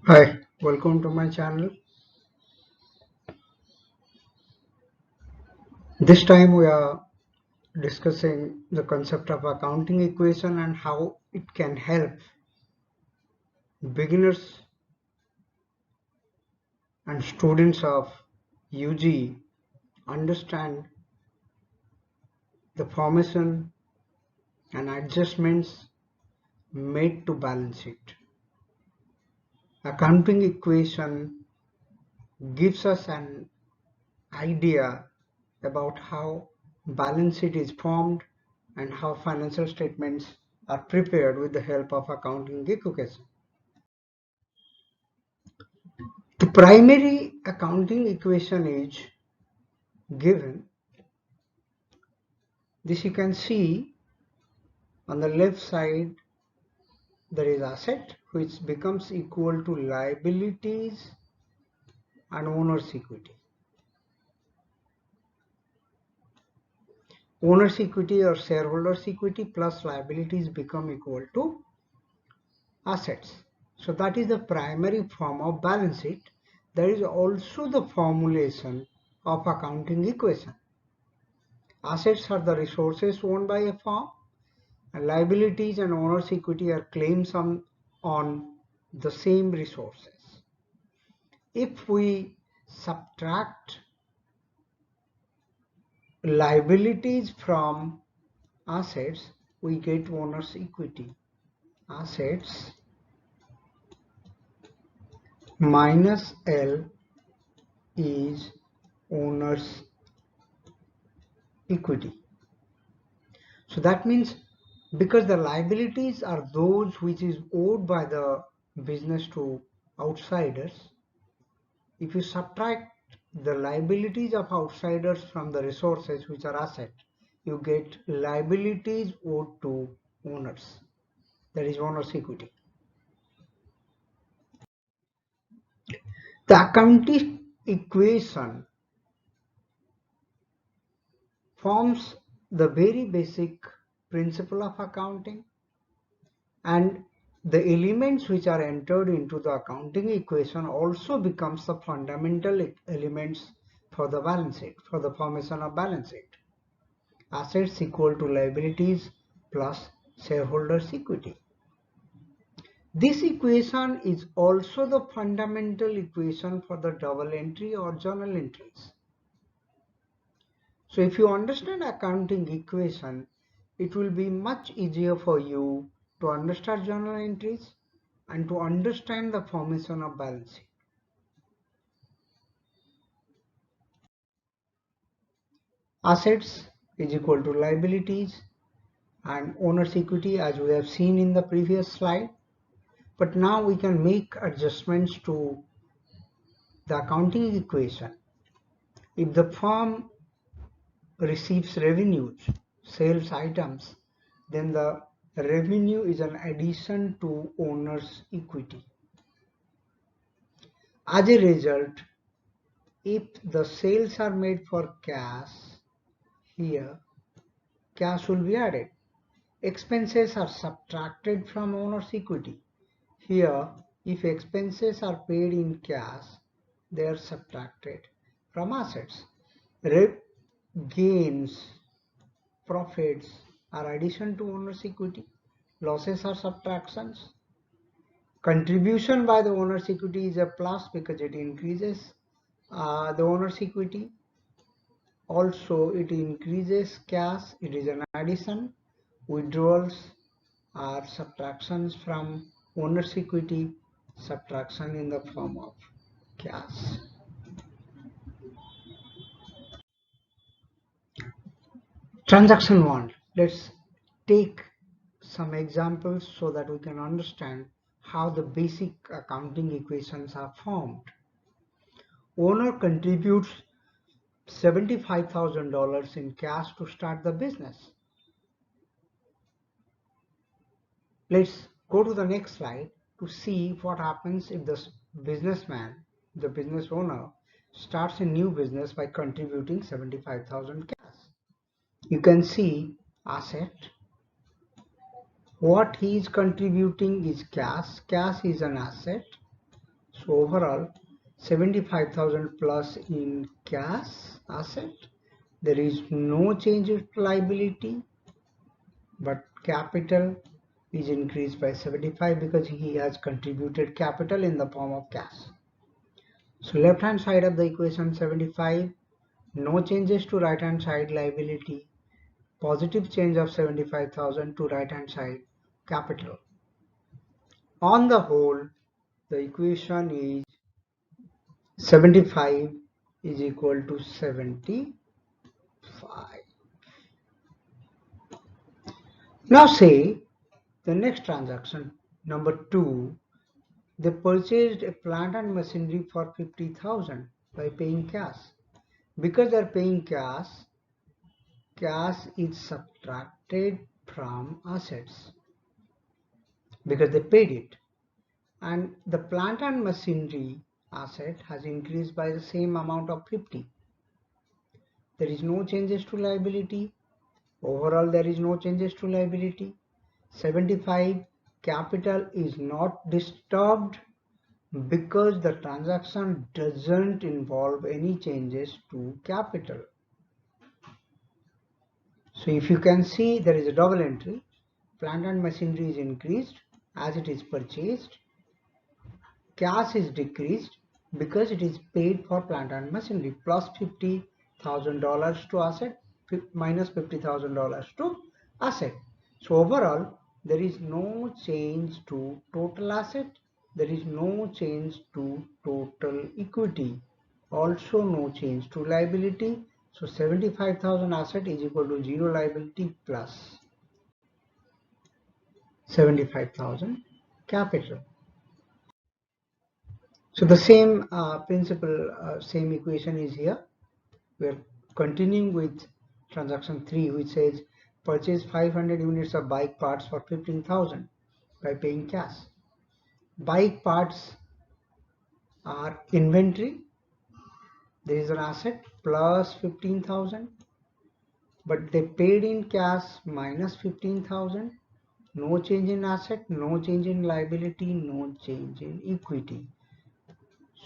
Hi, welcome to my channel. This time we are discussing the concept of accounting equation and how it can help beginners and students of UG understand the formation and adjustments made to balance sheet. Accounting equation gives us an idea about how balance sheet is formed and how financial statements are prepared with the help of accounting equation. The primary accounting equation is given. This you can see on the left side there is asset which becomes equal to liabilities and owner's equity. Owner's equity or shareholders equity plus liabilities become equal to assets. So that is the primary form of balance sheet. There is also the formulation of accounting equation. Assets are the resources owned by a firm, and liabilities and owner's equity are claims on the same resources. If we subtract liabilities from assets, we get owner's equity. Assets minus L is owner's equity. So that means because the liabilities are those which is owed by the business to outsiders, if you subtract the liabilities of outsiders from the resources which are asset, you get liabilities owed to owners. That is owner's equity. The accounting equation forms the very basic principle of accounting, and the elements which are entered into the accounting equation also becomes the fundamental elements for the balance sheet, for the formation of balance sheet. Assets equal to liabilities plus shareholders equity. This equation is also the fundamental equation for the double entry or journal entries. So if you understand accounting equation, it will be much easier for you to understand journal entries and to understand the formation of balance sheet. Assets is equal to liabilities and owner's equity, as we have seen in the previous slide. But now we can make adjustments to the accounting equation. If the firm receives revenues, sales items, then the revenue is an addition to owner's equity. As a result, if the sales are made for cash, here cash will be added. Expenses are subtracted from owner's equity. Here, if expenses are paid in cash, they are subtracted from assets. Gains, profits are addition to owner's equity. Losses are subtractions. Contribution by the owner's equity is a plus because it increases the owner's equity. Also, it increases cash. It is an addition. Withdrawals are subtractions from owner's equity, subtraction in the form of cash. Transaction 1. Let's take some examples so that we can understand how the basic accounting equations are formed. Owner contributes $75,000 in cash to start the business. Let's go to the next slide to see what happens if the businessman, the business owner, starts a new business by contributing 75,000 cash. You can see asset. What he is contributing is cash. Cash is an asset. So overall 75,000 plus in cash asset. There is no change in liability, but capital is increased by 75 because he has contributed capital in the form of cash. So left hand side of the equation 75, no changes to right hand side liability, positive change of 75,000 to right hand side capital. On the whole, the equation is 75 is equal to 75. Now say the next transaction, number 2, they purchased a plant and machinery for 50,000 by paying cash. Because they are paying cash, cash is subtracted from assets because they paid it, and the plant and machinery asset has increased by the same amount of 50. There is no changes to liability. Overall, there is no changes to liability. 75, capital is not disturbed because the transaction doesn't involve any changes to capital. So if you can see, there is a double entry. Plant and machinery is increased as it is purchased. Cash is decreased because it is paid for plant and machinery, plus $50,000 to asset, minus $50,000 to asset. So overall, there is no change to total asset. There is no change to total equity. Also no change to liability. So 75,000 asset is equal to 0 liability plus 75,000 capital. So the same principle, same equation is here. We are continuing with transaction 3, which says purchase 500 units of bike parts for 15,000 by paying cash. Bike parts are inventory. There is an asset plus 15,000, but they paid in cash minus 15,000. No change in asset, no change in liability, no change in equity.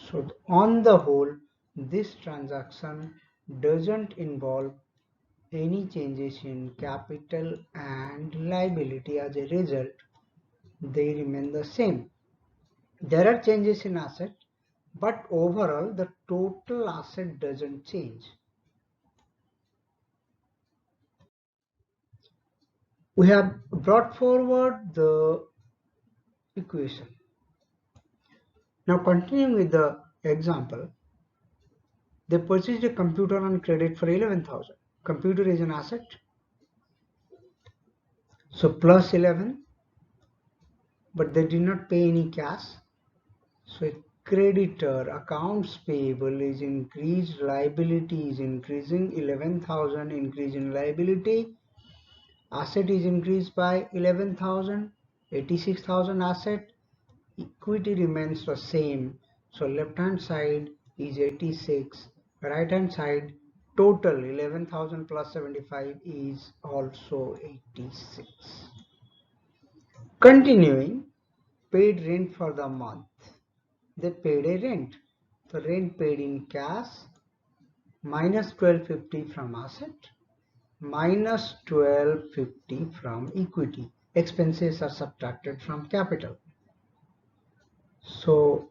So on the whole, this transaction doesn't involve any changes in capital and liability. As a result, they remain the same. There are changes in asset, but overall the total asset doesn't change. We have brought forward the equation. Now continuing with the example, they purchased a computer on credit for 11,000. Computer is an asset, so plus 11, but they did not pay any cash. So a creditor, accounts payable is increased, liability is increasing, 11,000 increase in liability, asset is increased by 11,000, 86,000 asset, equity remains the same. So left hand side is 86, right hand side total 11,000 plus 75 is also 86. Continuing, paid rent for the month. They paid a rent. The rent paid in cash minus 1250 from asset minus 1250 from equity. Expenses are subtracted from capital. So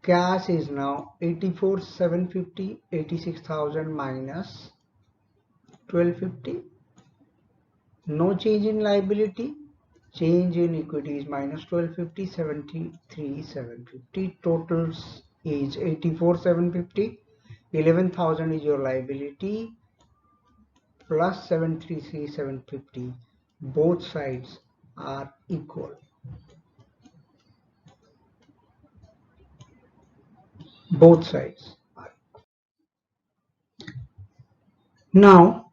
cash is now 84,750, 86,000 minus 1250. No change in liability. Change in equity is minus 1250, 73,750. Totals is 84,750. 11,000 is your liability plus 73,750. Both sides are equal. Both sides are equal. Now,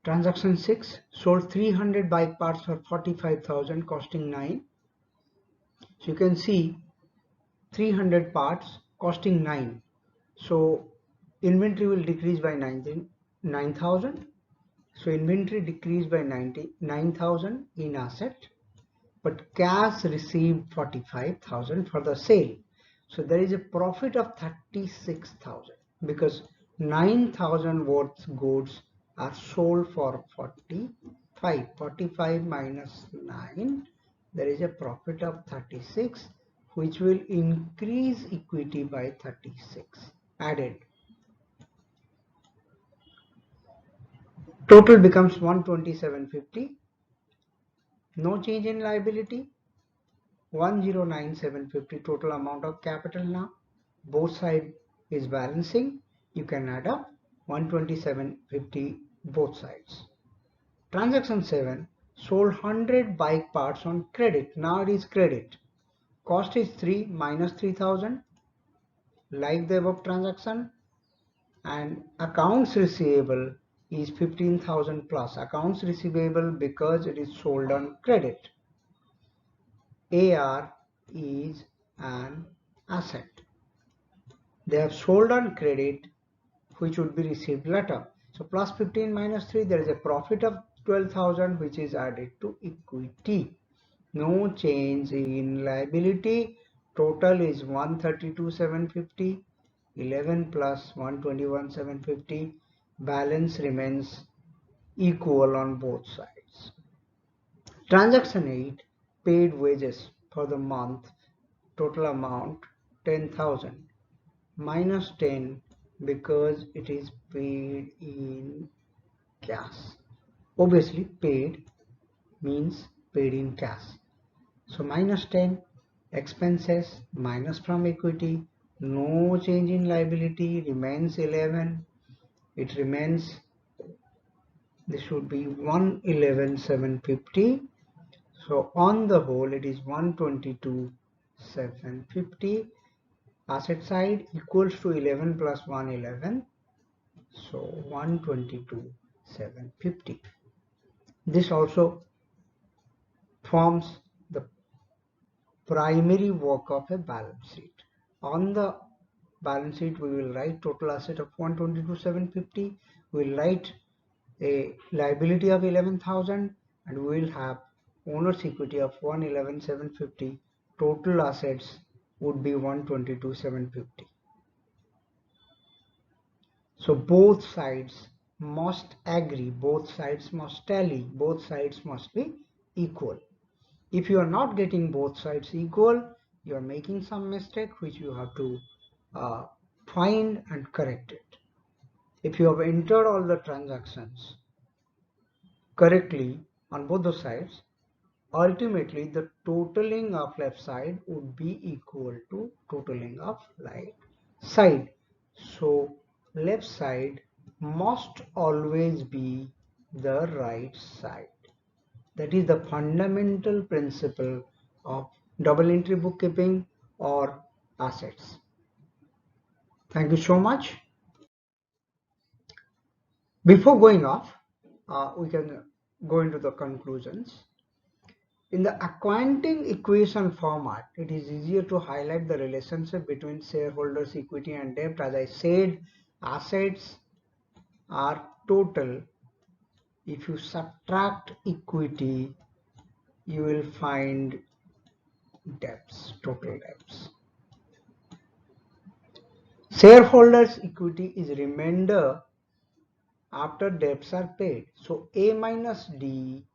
transaction 6, sold 300 bike parts for 45,000 costing 9. So you can see 300 parts costing 9. So inventory will decrease by 9,000. So inventory decreased by 9,000 in asset. but cash received 45,000 for the sale. So there is a profit of 36,000 because 9,000 worth goods are sold for 45. 45 minus 9, there is a profit of 36, which will increase equity by 36 added. Total becomes 127.50. No change in liability. 109,750 total amount of capital now. Both side is balancing. You can add up 127.50 both sides. Transaction 7, sold 100 bike parts on credit. Now it is credit. Cost is 3 minus 3,000 like the above transaction, and accounts receivable is 15,000 plus. Accounts receivable because it is sold on credit. AR is an asset. They have sold on credit, which would be received later. So plus 15 minus 3, there is a profit of 12,000 which is added to equity. No change in liability. Total is 132,750. 11 plus 121,750. Balance remains equal on both sides. Transaction 8, paid wages for the month. Total amount 10,000 minus 10 because it is paid in cash. Obviously paid means paid in cash. So minus 10, expenses minus from equity, no change in liability, remains 11. It remains, this should be 111,750. So on the whole it is 122,750. Asset side equals to 11 plus 111. So 122,750. This also forms the primary work of a balance sheet. On the balance sheet, we will write total asset of 122,750. We will write a liability of 11,000, and we will have owner's equity of 111,750. Total assets would be 122,750. So both sides must agree, both sides must tally, both sides must be equal. If you are not getting both sides equal, you are making some mistake which you have to find and correct it. If you have entered all the transactions correctly on both the sides, ultimately the totaling of left side would be equal to totaling of right side. So left side must always be the right side. That is the fundamental principle of double entry bookkeeping or assets. Thank you so much. Before going off, we can go into the conclusions. In the accounting equation format, it is easier to highlight the relationship between shareholders' equity and debt. As I said, assets are total. If you subtract equity, you will find debts, total debts. Shareholders' equity is remainder after debts are paid. So A minus D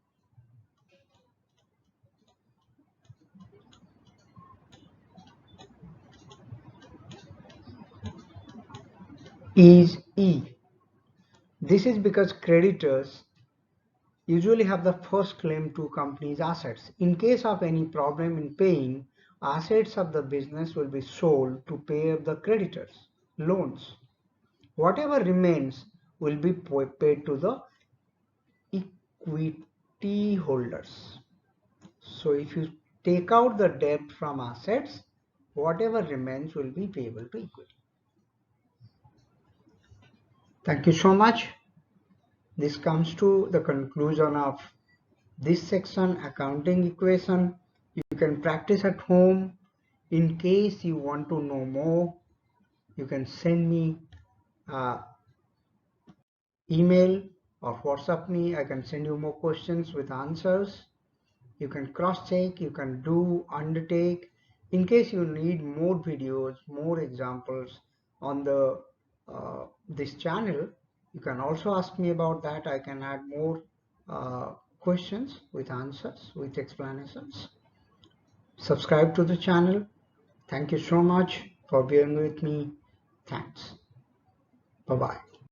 is E. This is because creditors usually have the first claim to company's assets. In case of any problem in paying, assets of the business will be sold to pay up the creditors' loans. Whatever remains will be paid to the equity holders. So if you take out the debt from assets, whatever remains will be payable to equity. Thank you so much. This comes to the conclusion of this section, accounting equation. You can practice at home. In case you want to know more, you can send me email or WhatsApp me. I can send you more questions with answers. You can cross-check, you can do, undertake. In case you need more videos, more examples on the this channel, you can also ask me about that. I can add more questions with answers, with explanations. Subscribe to the channel. Thank you so much for being with me. Thanks. Bye-bye.